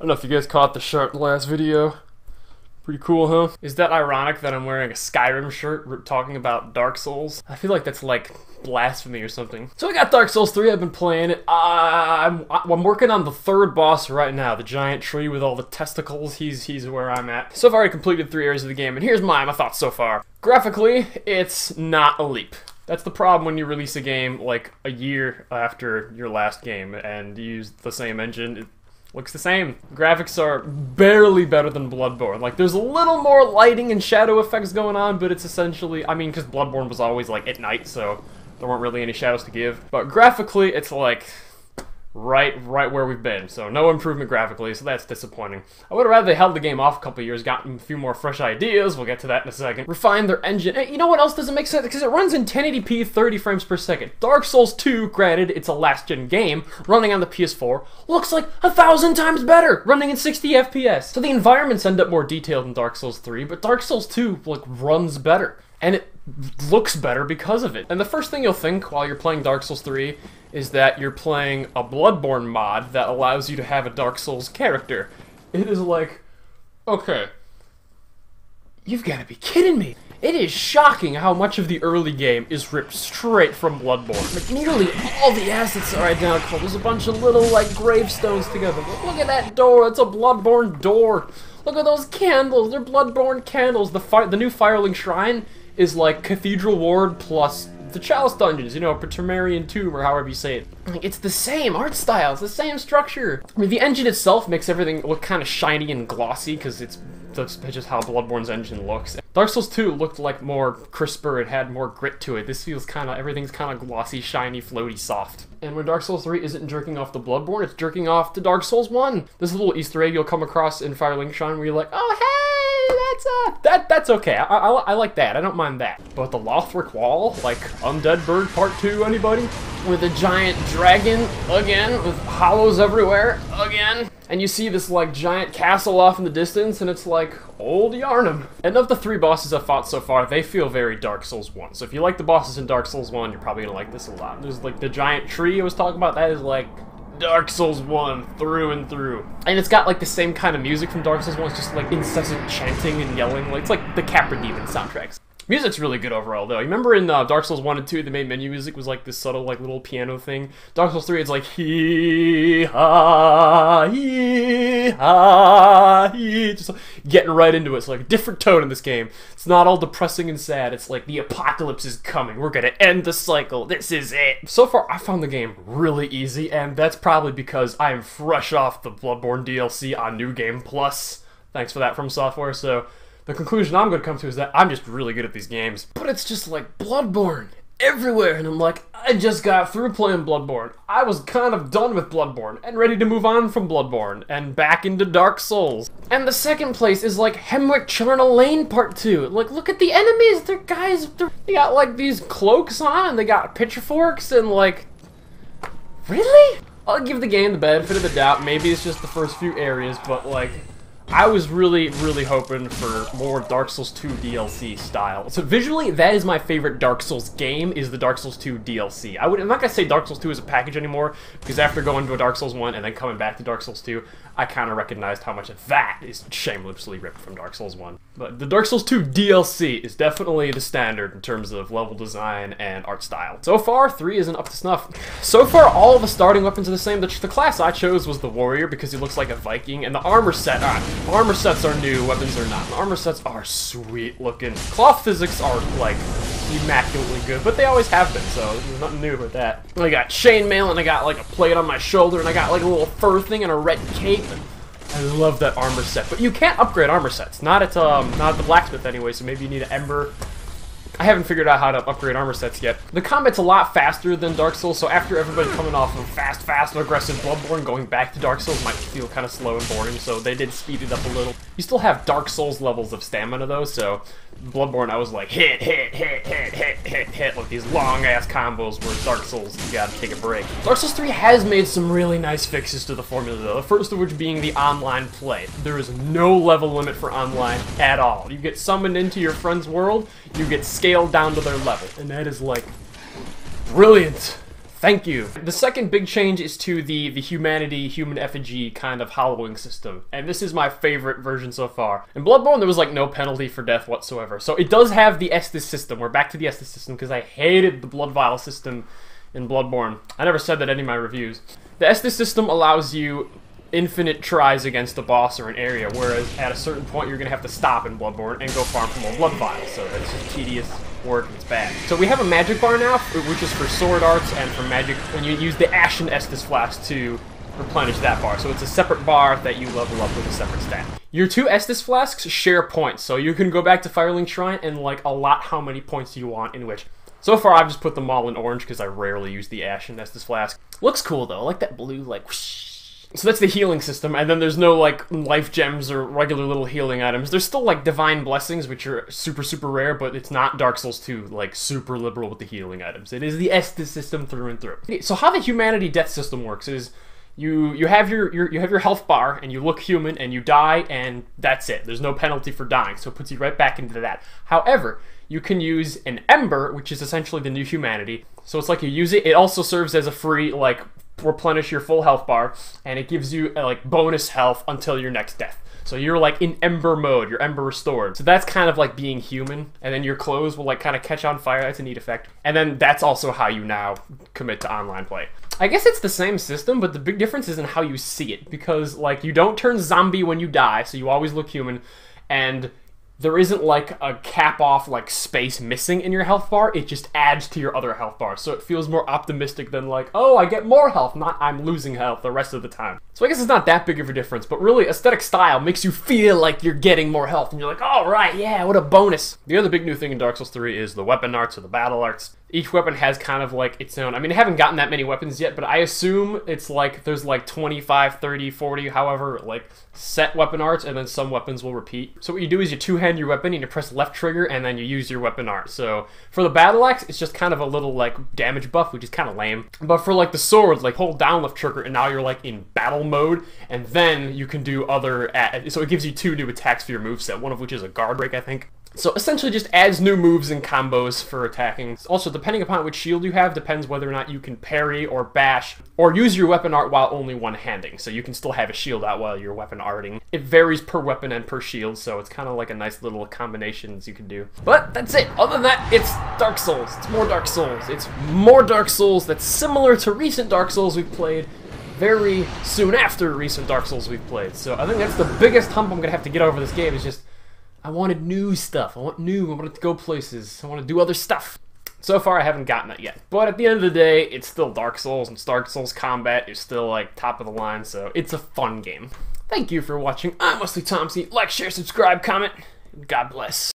don't know if you guys caught the shirt in the last video. Pretty cool, huh? Is that ironic that I'm wearing a Skyrim shirt talking about Dark Souls? I feel like that's like blasphemy or something. So I got Dark Souls 3, I've been playing it. I'm working on the third boss right now, the giant tree with all the testicles. He's where I'm at. So far I completed 3 areas of the game, and here's my thoughts so far. Graphically, it's not a leap. That's the problem when you release a game like a year after your last game and you use the same engine. It looks the same. Graphics are barely better than Bloodborne. Like, there's a little more lighting and shadow effects going on, but it's essentially, I mean, because Bloodborne was always like at night, so there weren't really any shadows to give. But graphically, it's like right where we've been, so no improvement graphically, so that's disappointing. I would have rather they held the game off a couple years, gotten a few more fresh ideas, we'll get to that in a second, refined their engine. Hey, you know what else doesn't make sense? Because it runs in 1080p 30 frames per second. Dark Souls 2, granted, it's a last-gen game, running on the PS4, looks like 1,000 times better, running in 60 FPS. So the environments end up more detailed in Dark Souls 3, but Dark Souls 2, like, runs better. And it looks better because of it. And the first thing you'll think while you're playing Dark Souls 3 is that you're playing a Bloodborne mod that allows you to have a Dark Souls character. It is like, okay, you've got to be kidding me. It is shocking how much of the early game is ripped straight from Bloodborne. Like, nearly all the assets are identical. There's a bunch of little, like, gravestones together. Look at that door, it's a Bloodborne door. Look at those candles, they're Bloodborne candles. The new Firelink Shrine is like Cathedral Ward plus the Chalice Dungeons, you know, Patermarian Tomb, or however you say it. Like, it's the same art style, it's the same structure. I mean, the engine itself makes everything look kind of shiny and glossy, because that's just how Bloodborne's engine looks. Dark Souls 2 looked like more crisper, it had more grit to it. This feels kind of, everything's kind of glossy, shiny, floaty, soft. And when Dark Souls 3 isn't jerking off to Bloodborne, it's jerking off to Dark Souls 1. There's a little Easter egg you'll come across in Firelink Shrine where you're like, oh hey! That's okay. I like that. I don't mind that. But the Lothric Wall, like Undead Bird Part 2, anybody? With a giant dragon, again, with hollows everywhere, again. And you see this, like, giant castle off in the distance, and it's like, old Yarnum. And of the 3 bosses I've fought so far, they feel very Dark Souls 1. So if you like the bosses in Dark Souls 1, you're probably gonna like this a lot. There's, like, the giant tree I was talking about, that is, like, Dark Souls 1 through and through. And it's got like the same kind of music from Dark Souls 1, it's just like incessant chanting and yelling. Like, it's like the Capra Demon soundtracks. Music's really good overall though. You remember in Dark Souls 1 and 2, the main menu music was like this subtle like little piano thing. Dark Souls 3, it's like hee ha hee ha hee, just like, getting right into it. It's like a different tone in this game. It's not all depressing and sad. It's like the apocalypse is coming. We're gonna end the cycle. This is it. So far, I found the game really easy, and that's probably because I'm fresh off the Bloodborne DLC on New Game Plus. Thanks for that From Software. So the conclusion I'm going to come to is that I'm just really good at these games. But it's just like Bloodborne everywhere, and I'm like, I just got through playing Bloodborne. I was kind of done with Bloodborne and ready to move on from Bloodborne and back into Dark Souls. And the second place is like Hemwick Charnel Lane Part 2. Like, look at the enemies. They're guys, they got like these cloaks on and they got pitchforks and like, really? I'll give the game the benefit of the doubt. Maybe it's just the first few areas, but like, I was really hoping for more Dark Souls 2 DLC style. So visually, that is my favorite Dark Souls game, is the Dark Souls 2 DLC. I'm not gonna say Dark Souls 2 is a package anymore, because after going to a Dark Souls 1 and then coming back to Dark Souls 2, I kind of recognized how much of that is shamelessly ripped from Dark Souls 1. But the Dark Souls 2 DLC is definitely the standard in terms of level design and art style. So far, 3 isn't up to snuff. So far, all of the starting weapons are the same. The class I chose was the Warrior because he looks like a Viking, and the armor set, armor sets are new, weapons are not. The armor sets are sweet looking. Cloth physics are, like, immaculately good, but they always have been, so there's nothing new about that. I got chainmail, and I got, like, a plate on my shoulder, and I got, like, a little fur thing and a red cape. I love that armor set, but you can't upgrade armor sets. Not at the blacksmith anyway, so maybe you need an ember. I haven't figured out how to upgrade armor sets yet. The combat's a lot faster than Dark Souls, so after everybody coming off of fast, aggressive Bloodborne, going back to Dark Souls might feel kind of slow and boring, so they did speed it up a little. You still have Dark Souls levels of stamina though, so Bloodborne I was like hit, like these long-ass combos, where Dark Souls, you gotta take a break. Dark Souls 3 has made some really nice fixes to the formula though, the first of which being the online play. There is no level limit for online at all. You get summoned into your friend's world, you get scaled down to their level, and that is like brilliant. Thank you. The second big change is to the humanity, human effigy kind of hollowing system. And this is my favorite version so far. In Bloodborne, there was like no penalty for death whatsoever. So it does have the Estus system. We're back to the Estus system because I hated the blood vial system in Bloodborne. I never said that in any of my reviews. The Estus system allows you infinite tries against a boss or an area, whereas at a certain point you're gonna have to stop in Bloodborne and go farm for more blood vials, so that's just tedious work and it's bad. So we have a magic bar now, which is for sword arts and for magic, and you use the Ashen Estus Flask to replenish that bar, so it's a separate bar that you level up with a separate stat. Your two Estus Flasks share points, so you can go back to Firelink Shrine and like allot how many points you want in which. So far I've just put them all in orange because I rarely use the Ashen Estus Flask. Looks cool though, I like that blue like whoosh. So that's the healing system, and then there's no, like, life gems or regular little healing items. There's still, like, divine blessings, which are super, super rare, but it's not Dark Souls 2, like, super liberal with the healing items. It is the Estus system through and through. So how the humanity death system works is you have your health bar, and you look human, and you die, and that's it. There's no penalty for dying, so it puts you right back into that. However, you can use an Ember, which is essentially the new humanity. So it's like you use it. It also serves as a free, like, replenish your full health bar, and it gives you like bonus health until your next death. So you're like in Ember mode, your Ember restored. So that's kind of like being human, and then your clothes will like kind of catch on fire. That's a neat effect. And then that's also how you now commit to online play. I guess it's the same system, but the big difference is in how you see it, because like you don't turn zombie when you die, so you always look human, and there isn't like a cap off like space missing in your health bar, it just adds to your other health bar. So it feels more optimistic than like, oh, I get more health, not I'm losing health the rest of the time. So I guess it's not that big of a difference, but really aesthetic style makes you feel like you're getting more health and you're like, oh right, yeah, what a bonus. The other big new thing in Dark Souls 3 is the weapon arts or the battle arts. Each weapon has kind of like its own, I mean, I haven't gotten that many weapons yet, but I assume it's like, there's like 25, 30, 40, however, like set weapon arts, and then some weapons will repeat. So what you do is you two-hand your weapon and you press left trigger and then you use your weapon art. So for the battle axe, it's just kind of a little like damage buff, which is kind of lame. But for like the sword, like hold down left trigger and now you're like in battle mode, and then you can do other, so it gives you two new attacks for your moveset, one of which is a guard break, I think. So essentially just adds new moves and combos for attacking. Also, depending upon which shield you have, depends whether or not you can parry or bash, or use your weapon art while only one-handing. So you can still have a shield out while you're weapon arting. It varies per weapon and per shield, so it's kind of like a nice little combinations you can do. But that's it. Other than that, it's Dark Souls. It's more Dark Souls. It's more Dark Souls that's similar to recent Dark Souls we've played very soon after recent Dark Souls we've played. So I think that's the biggest hump I'm going to have to get over this game, is just I wanted new stuff. I wanted to go places. I want to do other stuff. So far, I haven't gotten that yet. But at the end of the day, it's still Dark Souls, and Dark Souls combat is still, like, top of the line, so it's a fun game. Thank you for watching. I'm Wesley Thompson. Like, share, subscribe, comment, and God bless.